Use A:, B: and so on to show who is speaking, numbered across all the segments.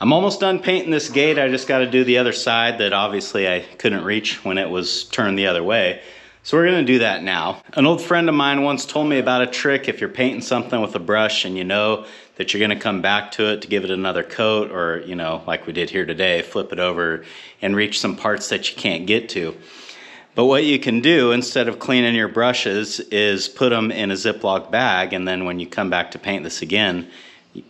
A: I'm almost done painting this gate. I just got to do the other side that obviously I couldn't reach when it was turned the other way. So we're gonna do that now. An old friend of mine once told me about a trick if you're painting something with a brush and you know that you're gonna come back to it to give it another coat, or, you know, like we did here today, flip it over and reach some parts that you can't get to. But what you can do instead of cleaning your brushes is put them in a Ziploc bag, and then when you come back to paint this again,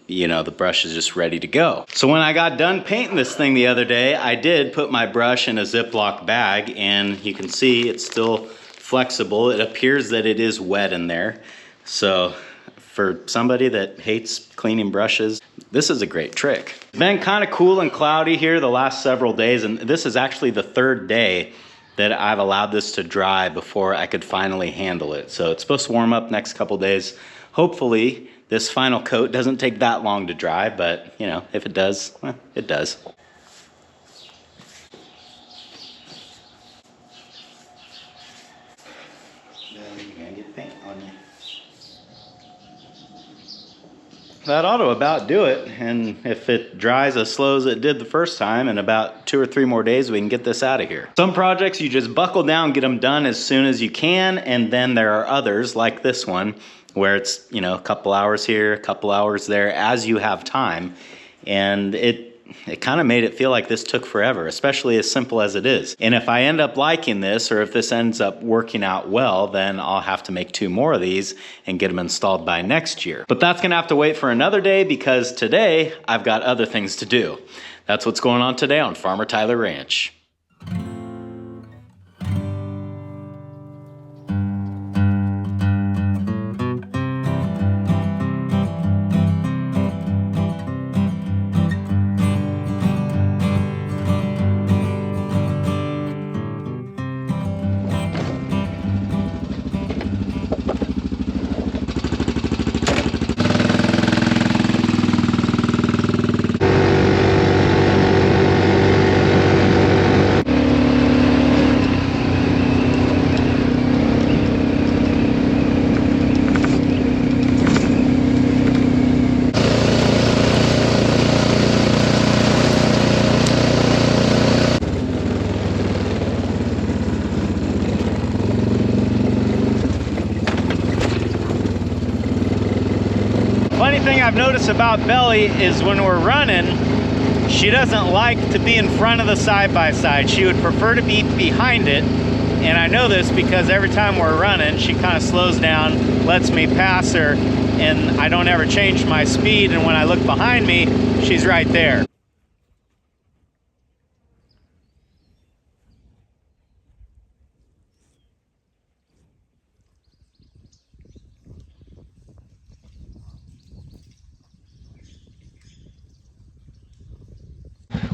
A: you know, the brush is just ready to go. So when I got done painting this thing the other day, I did put my brush in a Ziploc bag, and you can see it's still flexible. It appears that it is wet in there. So for somebody that hates cleaning brushes, this is a great trick. It's been kind of cool and cloudy here the last several days, and this is actually the third day that I've allowed this to dry before I could finally handle it. So it's supposed to warm up next couple days. Hopefully this final coat doesn't take that long to dry, but you know, if it does, well, it does. That ought to about do it, and if it dries as slow as it did the first time, in about 2 or 3 more days we can get this out of here. Some projects you just buckle down, get them done as soon as you can, and then there are others like this one where it's, you know, a couple hours here, a couple hours there as you have time, and it kind of made it feel like this took forever, especially as simple as it is. And if I end up liking this, or if this ends up working out well, then I'll have to make 2 more of these and get them installed by next year. But that's gonna have to wait for another day, because today I've got other things to do. That's what's going on today on Farmer Tyler Ranch. Funny thing I've noticed about Belly is when we're running, she doesn't like to be in front of the side-by-side. She would prefer to be behind it. And I know this because every time we're running, she kind of slows down, lets me pass her, and I don't ever change my speed. And when I look behind me, she's right there.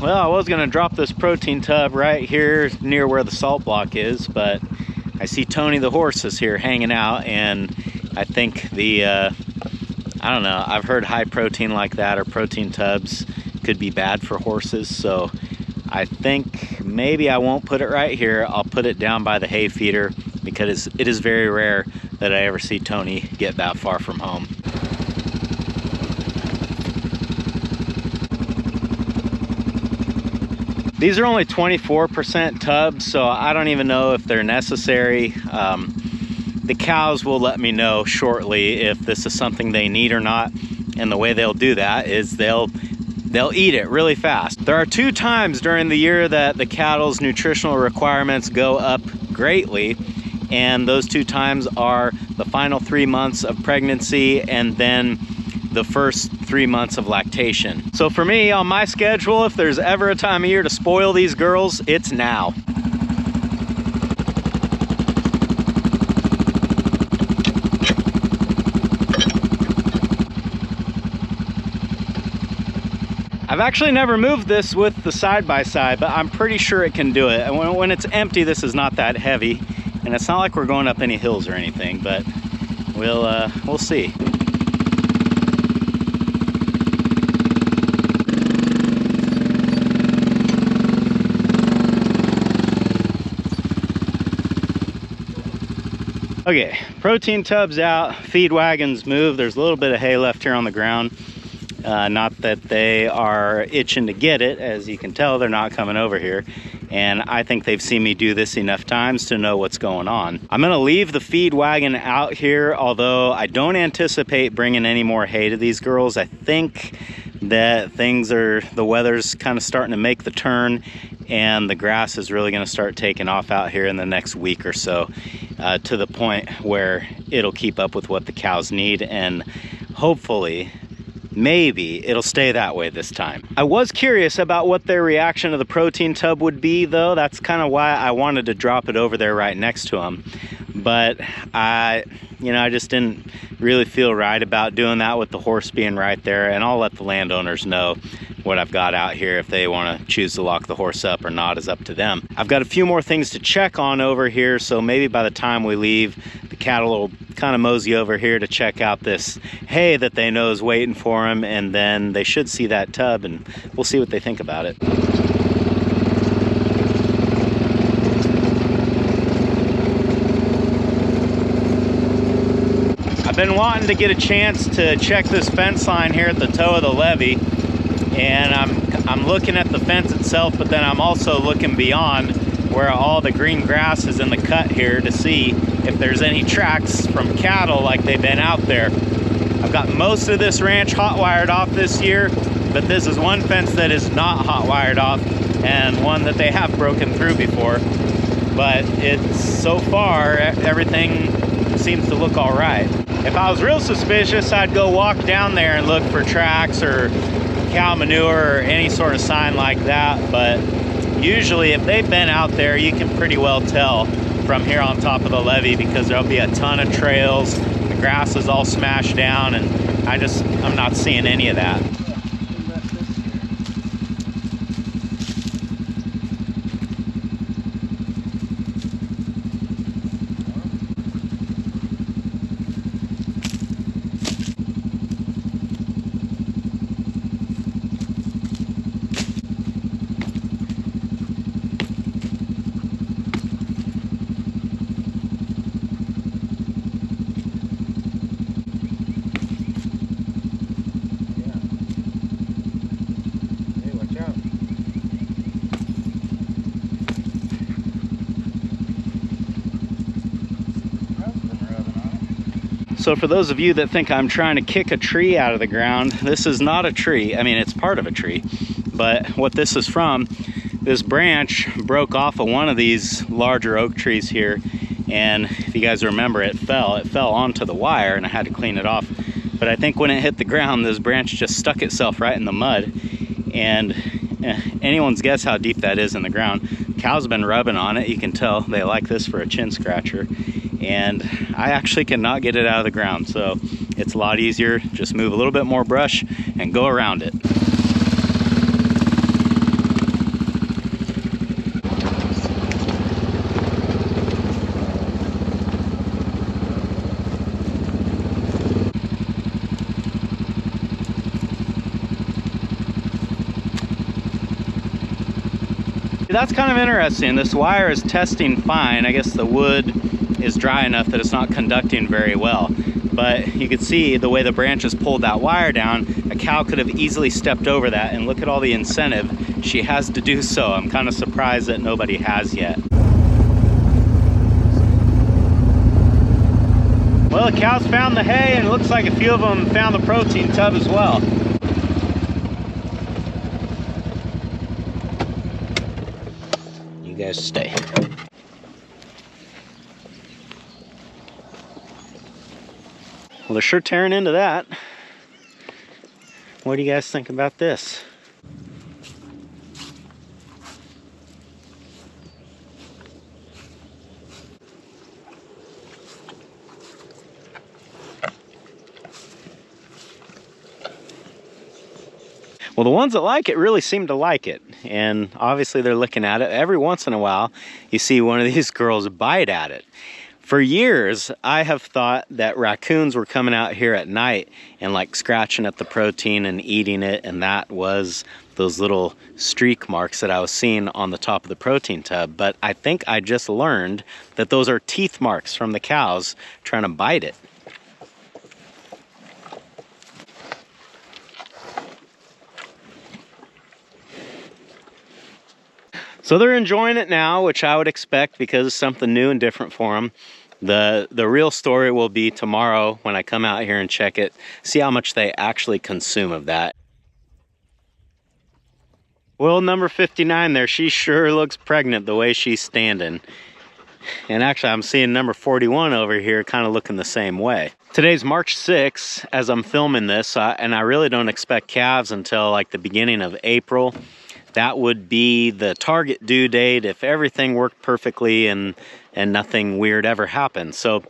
A: Well, I was gonna drop this protein tub right here near where the salt block is, but I see Tony the horse is here hanging out, and I think the, I don't know, I've heard high protein like that, or protein tubs, could be bad for horses, so I think maybe I won't put it right here. I'll put it down by the hay feeder, because it is very rare that I ever see Tony get that far from home. These are only 24% tubs, so I don't even know if they're necessary. The cows will let me know shortly if this is something they need or not, and the way they'll do that is they'll eat it really fast. There are 2 times during the year that the cattle's nutritional requirements go up greatly, and those 2 times are the final 3 months of pregnancy and then the first 3 months of lactation. So for me, on my schedule, if there's ever a time of year to spoil these girls, it's now. I've actually never moved this with the side-by-side, but I'm pretty sure it can do it. And when it's empty, this is not that heavy, and it's not like we're going up any hills or anything, but we'll see. Okay, protein tubs out, feed wagons moved. There's a little bit of hay left here on the ground. Not that they are itching to get it. As you can tell, they're not coming over here. And I think they've seen me do this enough times to know what's going on. I'm gonna leave the feed wagon out here, although I don't anticipate bringing any more hay to these girls. I think that the weather's kind of starting to make the turn, and the grass is really gonna start taking off out here in the next week or so, to the point where it'll keep up with what the cows need, and hopefully, maybe it'll stay that way this time. I was curious about what their reaction to the protein tub would be, though. That's kind of why I wanted to drop it over there right next to them. But I just didn't really feel right about doing that with the horse being right there. And I'll let the landowners know what I've got out here. If they want to choose to lock the horse up or not is up to them. I've got a few more things to check on over here, so maybe by the time we leave, the cattle will kind of mosey over here to check out this hay that they know is waiting for them, and then they should see that tub, and we'll see what they think about it. I've been wanting to get a chance to check this fence line here at the toe of the levee, and I'm looking at the fence itself, but then I'm also looking beyond where all the green grass is in the cut here to see if there's any tracks from cattle like they've been out there. I've got most of this ranch hot wired off this year, but this is one fence that is not hot wired off, and one that they have broken through before. But so far, everything seems to look all right. If I was real suspicious, I'd go walk down there and look for tracks or cow manure or any sort of sign like that, but usually if they've been out there, you can pretty well tell from here on top of the levee, because there'll be a ton of trails, the grass is all smashed down, and I'm not seeing any of that. So for those of you that think I'm trying to kick a tree out of the ground, this is not a tree. I mean, it's part of a tree, but what this is from, this branch broke off of one of these larger oak trees here, and if you guys remember, it fell onto the wire, and I had to clean it off. But I think when it hit the ground, this branch just stuck itself right in the mud, and anyone's guess how deep that is in the ground. Cows have been rubbing on it. You can tell they like this for a chin scratcher, and I actually cannot get it out of the ground, so it's a lot easier. Just move a little bit more brush and go around it. That's kind of interesting. This wire is testing fine. I guess the wood is dry enough that it's not conducting very well. But you can see the way the branches pulled that wire down, a cow could have easily stepped over that, and look at all the incentive she has to do so. I'm kind of surprised that nobody has yet. Well, the cows found the hay, and it looks like a few of them found the protein tub as well. You guys stay. Well, they're sure tearing into that. What do you guys think about this? Well, the ones that like it really seem to like it, and obviously they're looking at it. Every once in a while, you see one of these girls bite at it. For years, I have thought that raccoons were coming out here at night and like scratching at the protein and eating it, and that was those little streak marks that I was seeing on the top of the protein tub. But I think I just learned that those are teeth marks from the cows trying to bite it. So they're enjoying it now, which I would expect because it's something new and different for them. The real story will be tomorrow when I come out here and check it, see how much they actually consume of that. Well, number 59 there, she sure looks pregnant the way she's standing. And actually, I'm seeing number 41 over here kind of looking the same way. Today's March 6th as I'm filming this, and I really don't expect calves until like the beginning of April. That would be the target due date if everything worked perfectly and nothing weird ever happened. So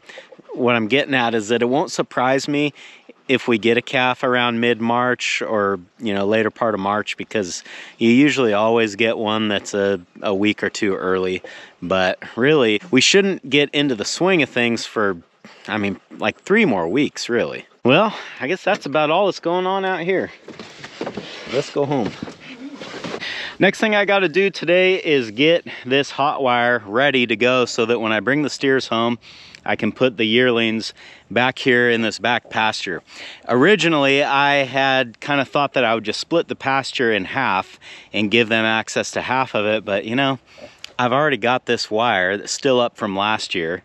A: what I'm getting at is that it won't surprise me if we get a calf around mid-March or, you know, later part of March, because you usually always get one that's a week or two early. But really, we shouldn't get into the swing of things for, I mean, like 3 more weeks, really. Well, I guess that's about all that's going on out here. Let's go home. Next thing I got to do today is get this hot wire ready to go so that when I bring the steers home, I can put the yearlings back here in this back pasture. Originally, I had kind of thought that I would just split the pasture in half and give them access to half of it, but you know, I've already got this wire that's still up from last year,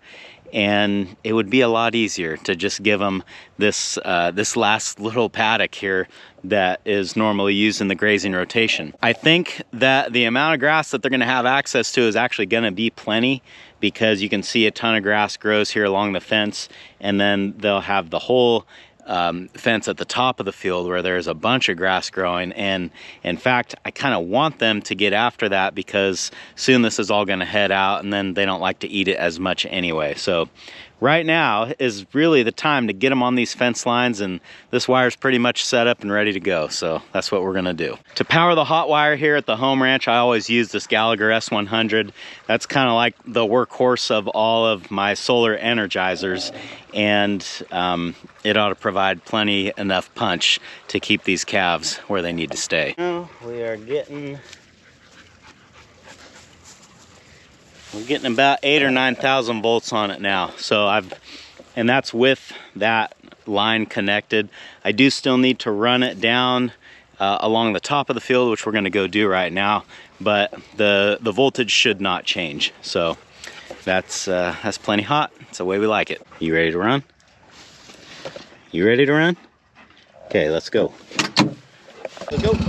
A: and it would be a lot easier to just give them this this last little paddock here that is normally used in the grazing rotation. I think that the amount of grass that they're going to have access to is actually going to be plenty, because you can see a ton of grass grows here along the fence, and then they'll have the whole fence at the top of the field where there's a bunch of grass growing. And in fact, I kind of want them to get after that, because soon this is all going to head out, and then they don't like to eat it as much anyway. So right now is really the time to get them on these fence lines, and this wire's pretty much set up and ready to go. So that's what we're gonna do. To power the hot wire here at the home ranch, I always use this Gallagher S100. That's kind of like the workhorse of all of my solar energizers, and it ought to provide plenty enough punch to keep these calves where they need to stay. Now we are getting We're getting about 8,000 or 9,000 volts on it now. So and that's with that line connected. I do still need to run it down along the top of the field, which we're going to go do right now. But the voltage should not change. So that's plenty hot. It's the way we like it. You ready to run? You ready to run? Okay, let's go. Let's go.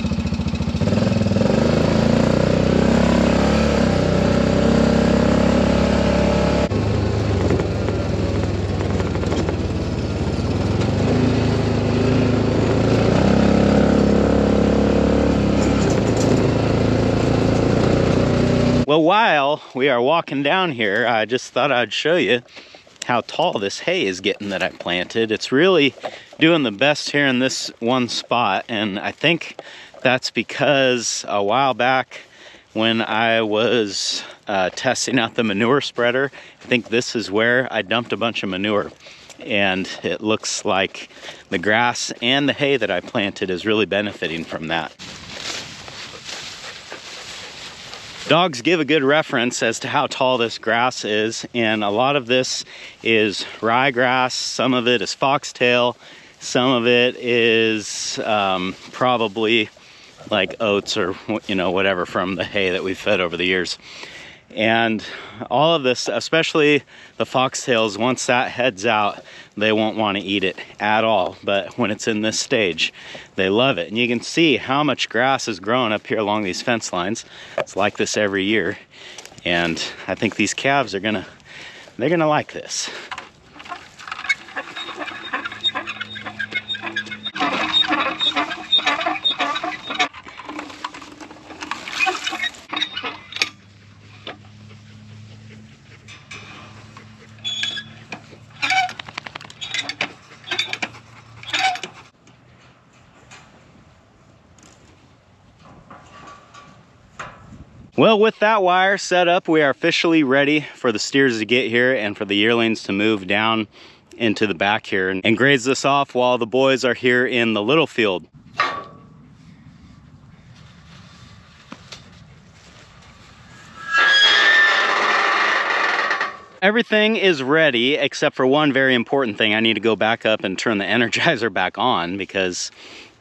A: Well, while we are walking down here, I just thought I'd show you how tall this hay is getting that I planted. It's really doing the best here in this one spot, and I think that's because a while back when I was testing out the manure spreader, I think this is where I dumped a bunch of manure, and it looks like the grass and the hay that I planted is really benefiting from that. Dogs give a good reference as to how tall this grass is, and a lot of this is ryegrass, some of it is foxtail, some of it is probably like oats or, you know, whatever from the hay that we've fed over the years. And all of this, especially the foxtails, once that heads out, they won't want to eat it at all. But when it's in this stage, they love it. And you can see how much grass is growing up here along these fence lines. It's like this every year. And I think these calves are they're gonna like this. Well, with that wire set up, we are officially ready for the steers to get here and for the yearlings to move down into the back here and graze this off while the boys are here in the little field. Everything is ready except for one very important thing. I need to go back up and turn the Energizer back on because,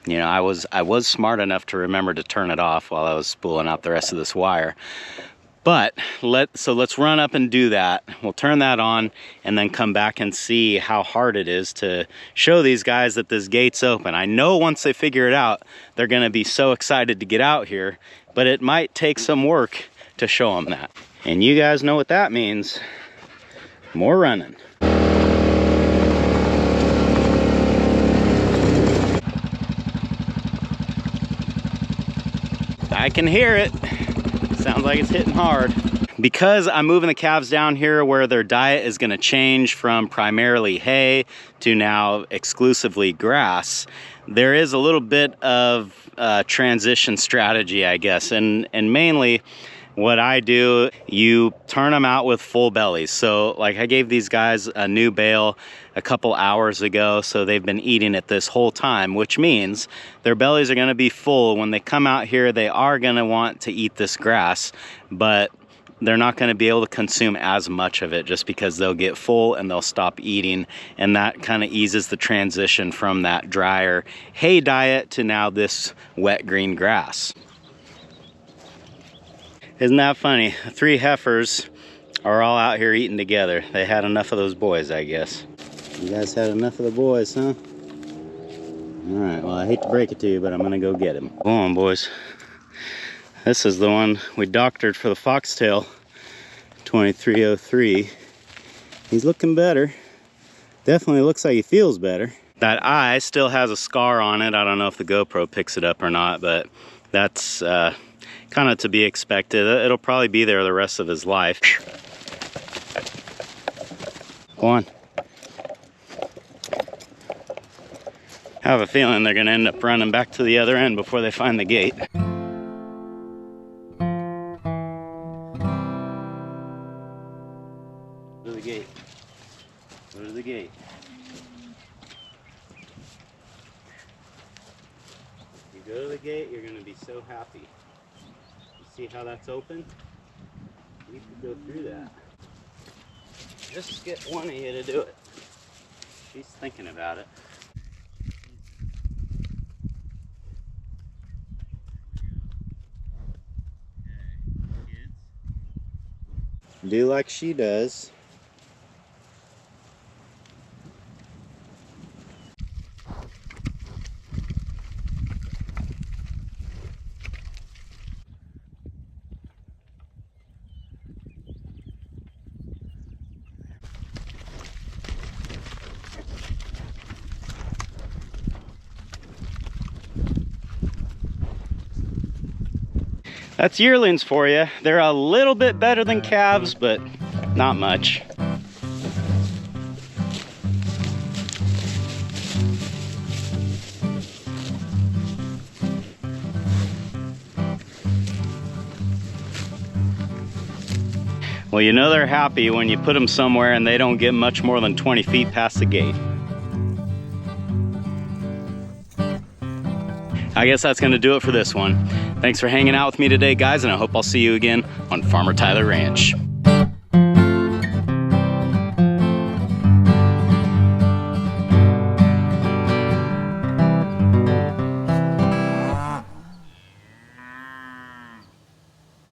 A: you know, I was smart enough to remember to turn it off while I was spooling out the rest of this wire. But let's run up and do that. We'll turn that on and then come back and see how hard it is to show these guys that this gate's open. I know once they figure it out, they're gonna be so excited to get out here, but it might take some work to show them that. And you guys know what that means. More running. I can hear it. Sounds like it's hitting hard. Because I'm moving the calves down here where their diet is gonna change from primarily hay to now exclusively grass, there is a little bit of transition strategy, I guess. And mainly what I do, you turn them out with full bellies. So like I gave these guys a new bale a couple hours ago, so they've been eating it this whole time, which means their bellies are gonna be full. When they come out here, they are gonna want to eat this grass, but they're not gonna be able to consume as much of it just because they'll get full and they'll stop eating. And that kind of eases the transition from that drier hay diet to now this wet green grass. Isn't that funny? 3 heifers are all out here eating together. They had enough of those boys, I guess. You guys had enough of the boys, huh? All right, well, I hate to break it to you, but I'm gonna go get him. Go on, boys. This is the one we doctored for the foxtail, 2303. He's looking better. Definitely looks like he feels better. That eye still has a scar on it. I don't know if the GoPro picks it up or not, but that's kind of to be expected. It'll probably be there the rest of his life. Go on. I have a feeling they're gonna end up running back to the other end before they find the gate. Go to the gate. Go to the gate. You go to the gate, you're gonna be so happy. See how that's open? You could go through that. Just get one of you to do it. She's thinking about it. Okay, kids. Do like she does. That's yearlings for you. They're a little bit better than calves, but not much. Well, you know they're happy when you put them somewhere and they don't get much more than 20 feet past the gate. I guess that's gonna do it for this one. Thanks for hanging out with me today, guys, and I hope I'll see you again on Farmer Tyler Ranch.